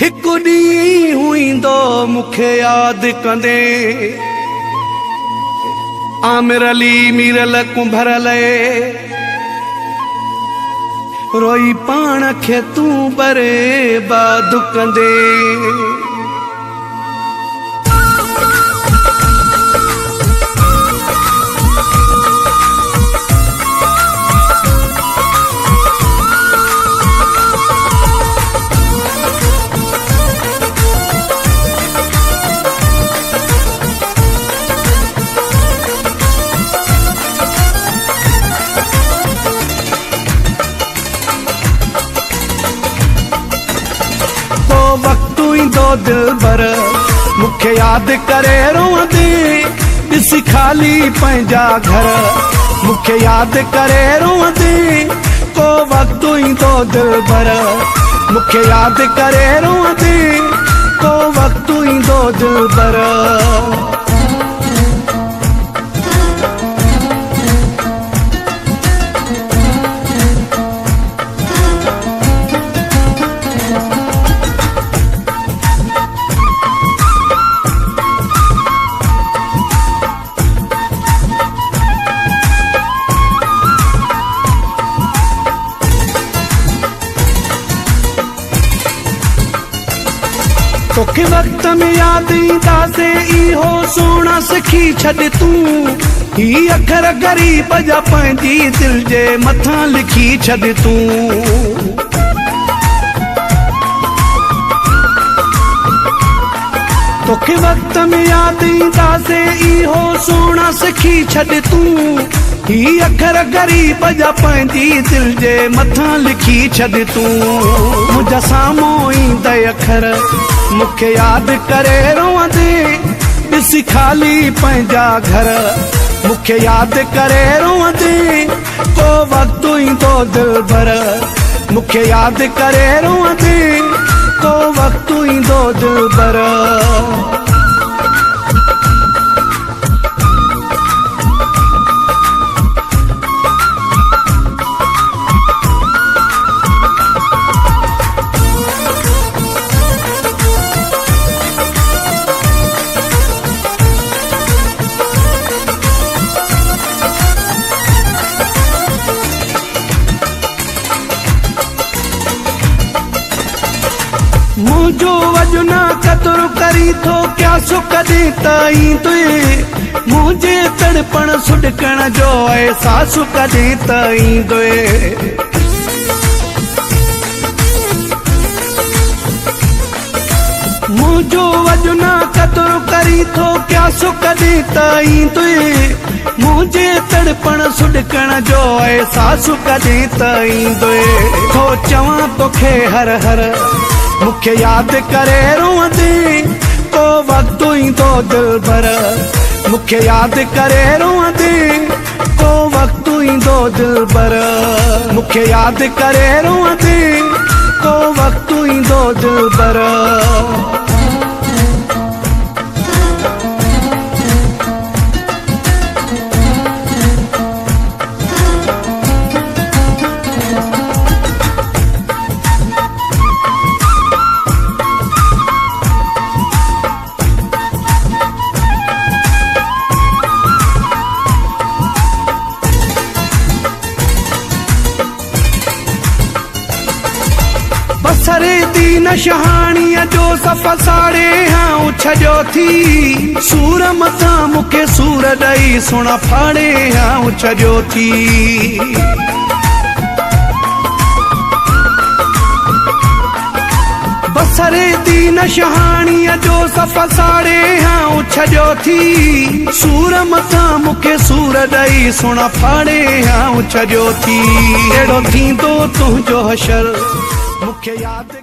हिक ॾींहुं ईंदो मूंखे यादि कंदे आमिर अली मीरल कुंभरल रोई पाण खे तूं बर्बाद कंदे दिलबर मुखे याद करे रोंदे ॾिस खाली पंहिंजा घर मुखे याद करे रोंदे को वक्त ईंदो दिलबर मुखे याद करे रोंदे को वक्त ईंदो दिलबर तोखे वक्त में याद ईंदासे इहो सोना सिखी छॾ तूं ही अखर ग़रीब जा पंहिंजी दिल जे मथां लिखी छॾ तूं तोखे वक्त में याद ईंदासे इहो सोना सिखी छॾ तूं ही अखर ग़रीब जा पंहिंजी दिल जे मथां लिखी छॾ तूं मुंहिंजा साम्हूं ईंदे अखर मुखे याद करे रोंदे ॾिस खाली पंहिंजा घर मुखे याद करे रोंदे को वक्त ईंदो दिलबर मुखे याद करे रोंदे को वक्त ईंदो दिलबर मुझो वजना कदर करी थो क्या सुख दे ताईं तुए मुझे तड़पण सुडकण जो एहसास कदे ताईं तुए मुझो वजना कदर करी थो क्या सुख दे ताईं तुए मुझे तड़पण सुडकण जो एहसास कदे ताईं तुए थो चवां तोखे हर हर मुखे याद करे रोंदे को वक्त ईंदो दिलबर मुखे याद करे रोंदे को वक्त ईंदो दिलबर मुखे याद करे रोंदे को वक्त ईंदो दिलबर बसरे दीन शहाणीअ जो सफ़र साड़े हाँ छॾियो थी सूर मथां मुखे सूर ॾेई सुण फाड़े हाँ छॾियो थी बसरे दीन शहाणीअ जो सफ़र साड़े हाँ छॾियो थी सूर मथां मुखे सूर ॾेई सुण फाड़े हाँ छॾियो थी अहिड़ो थींदो तुंहिंजो हशर मुखे याद